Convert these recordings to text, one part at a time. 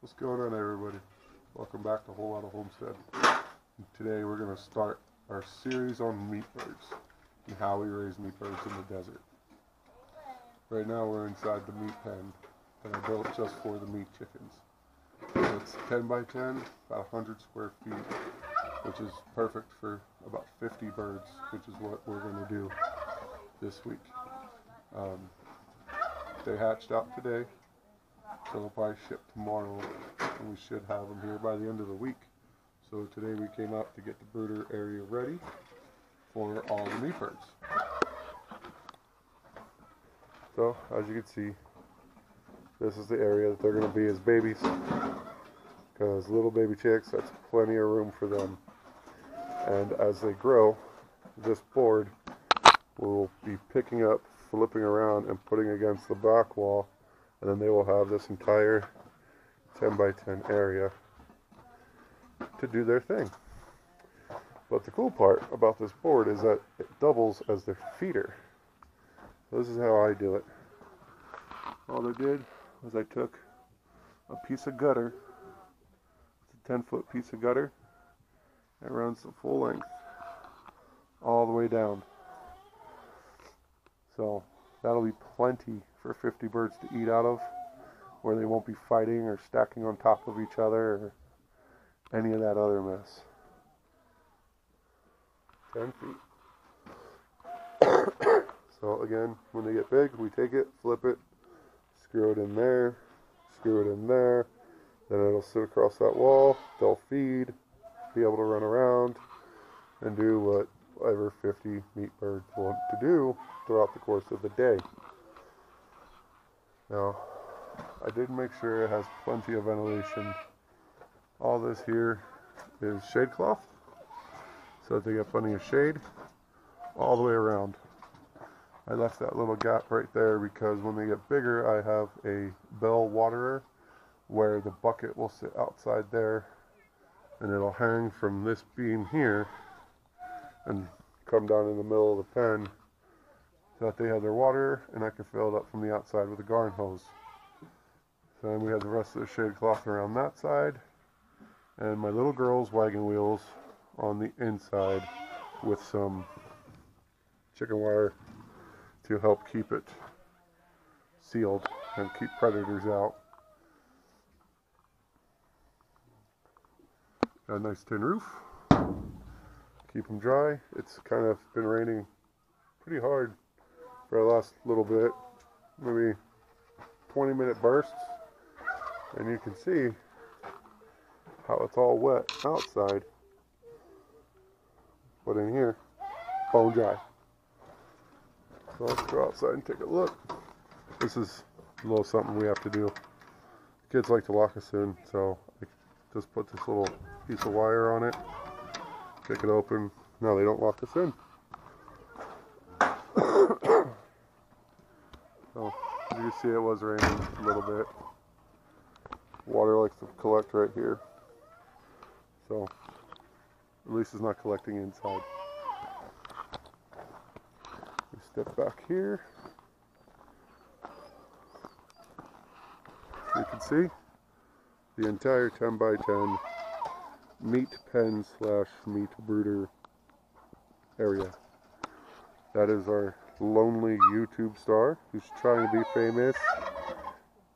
What's going on, everybody? Welcome back to Whole Lot of Homestead. And today we're going to start our series on meat birds and how we raise meat birds in the desert. Right now we're inside the meat pen that I built just for the meat chickens. It's 10 by 10, about 100 square feet, which is perfect for about 50 birds, which is what we're going to do this week. They hatched out today. So they'll probably ship tomorrow, and we should have them here by the end of the week. So today we came out to get the brooder area ready for all the meat birds. So as you can see, this is the area that they're going to be as babies. Because little baby chicks, that's plenty of room for them. And as they grow, this board will be picking up, flipping around, and putting against the back wall. And then they will have this entire 10 by 10 area to do their thing. But the cool part about this board is that it doubles as their feeder. So this is how I do it. All I did was I took a piece of gutter. It's a 10-foot piece of gutter. And it runs the full length all the way down. So that'll be plenty for 50 birds to eat out of, where they won't be fighting or stacking on top of each other or any of that other mess. 10 feet. So again, when they get big, we take it, flip it, screw it in there, screw it in there, then it'll sit across that wall, they'll feed, be able to run around, and do whatever 50 meat birds want to do throughout the course of the day. Now, I did make sure it has plenty of ventilation. All this here is shade cloth, so that they get plenty of shade all the way around. I left that little gap right there because when they get bigger, I have a bell waterer where the bucket will sit outside there, and it'll hang from this beam here and come down in the middle of the pen, so that they have their water, and I can fill it up from the outside with a garden hose. So then we have the rest of the shade cloth around that side, and my little girl's wagon wheels on the inside with some chicken wire to help keep it sealed and keep predators out. Got a nice tin roof. Keep them dry. It's kind of been raining pretty hard for the last little bit, maybe 20-minute bursts, and you can see how it's all wet outside, but in here, bone dry. So let's go outside and take a look. This is a little something we have to do. Kids like to lock us in, so I just put this little piece of wire on it, kick it open. No, they don't lock us in. So, as you can see, it was raining a little bit. Water likes to collect right here. So, at least it's not collecting inside. We step back here. You can see the entire 10 by 10 meat pen / meat brooder area. That is our lonely YouTube star who's trying to be famous,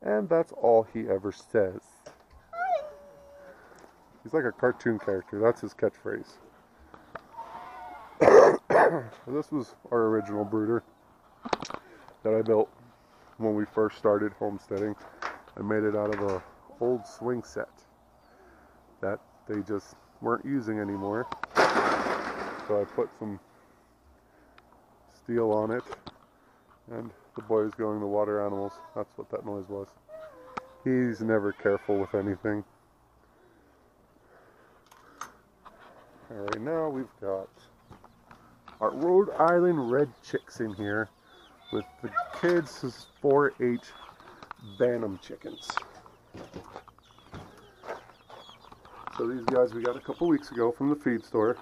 and that's all he ever says. He's like a cartoon character. That's his catchphrase. This was our original brooder that I built when we first started homesteading. I made it out of a old swing set that they just weren't using anymore, so I put some steel on it, and the boy is going to water animals. That's what that noise was. He's never careful with anything. Alright, now we've got our Rhode Island red chicks in here with the kids' 4-H Bantam chickens. So these guys we got a couple weeks ago from the feed store,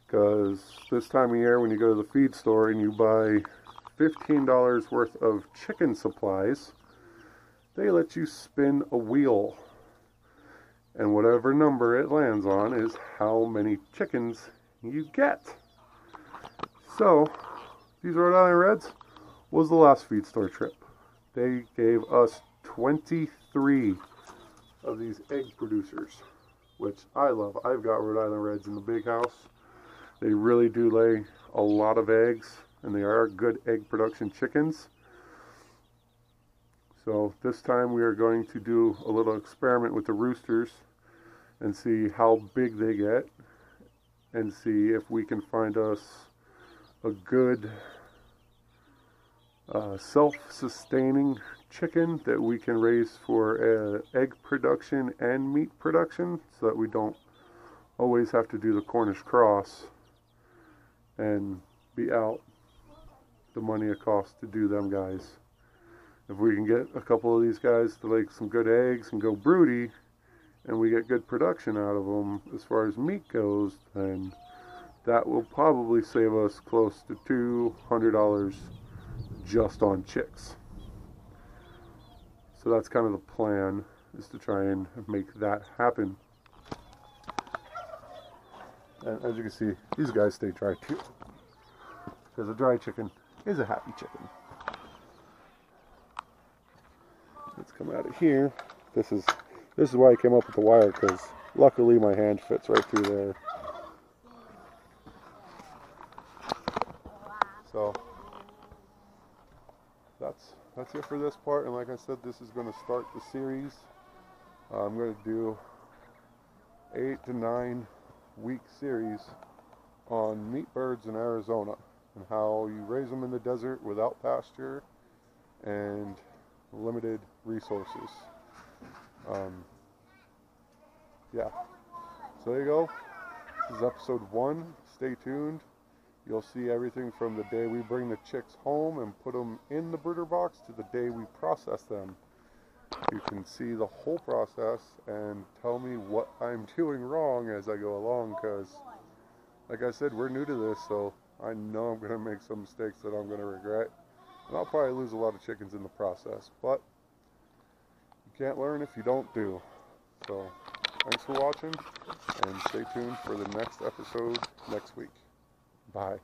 because this time of year when you go to the feed store and you buy $15 worth of chicken supplies, they let you spin a wheel And whatever number it lands on is how many chickens you get. So, these Rhode Island Reds was the last feed store trip. They gave us 23 of these egg producers, which I love. I've got Rhode Island Reds in the big house. They really do lay a lot of eggs, and they are good egg production chickens. So this time we are going to do a little experiment with the roosters and see how big they get, and see if we can find us a good self-sustaining chicken that we can raise for egg production and meat production, so that we don't always have to do the Cornish cross and be out the money it costs to do them guys. If we can get a couple of these guys to lay some good eggs and go broody, and we get good production out of them as far as meat goes, then that will probably save us close to $200 just on chicks. So that's kind of the plan, is to try and make that happen. And as you can see, these guys stay dry too, because a dry chicken is a happy chicken. Let's come out of here. This is why I came up with the wire, because luckily my hand fits right through there. So that's it for this part, and like I said, this is going to start the series. I'm going to do 8 to 9 week series on meat birds in Arizona and how you raise them in the desert without pasture and limited resources. Yeah, so there you go. This is episode 1. Stay tuned. You'll see everything from the day we bring the chicks home and put them in the brooder box to the day we process them. You can see the whole process and tell me what I'm doing wrong as I go along, because like I said, we're new to this, so I know I'm going to make some mistakes that I'm going to regret, and I'll probably lose a lot of chickens in the process, but you can't learn if you don't do. So thanks for watching, and stay tuned for the next episode next week. Bye.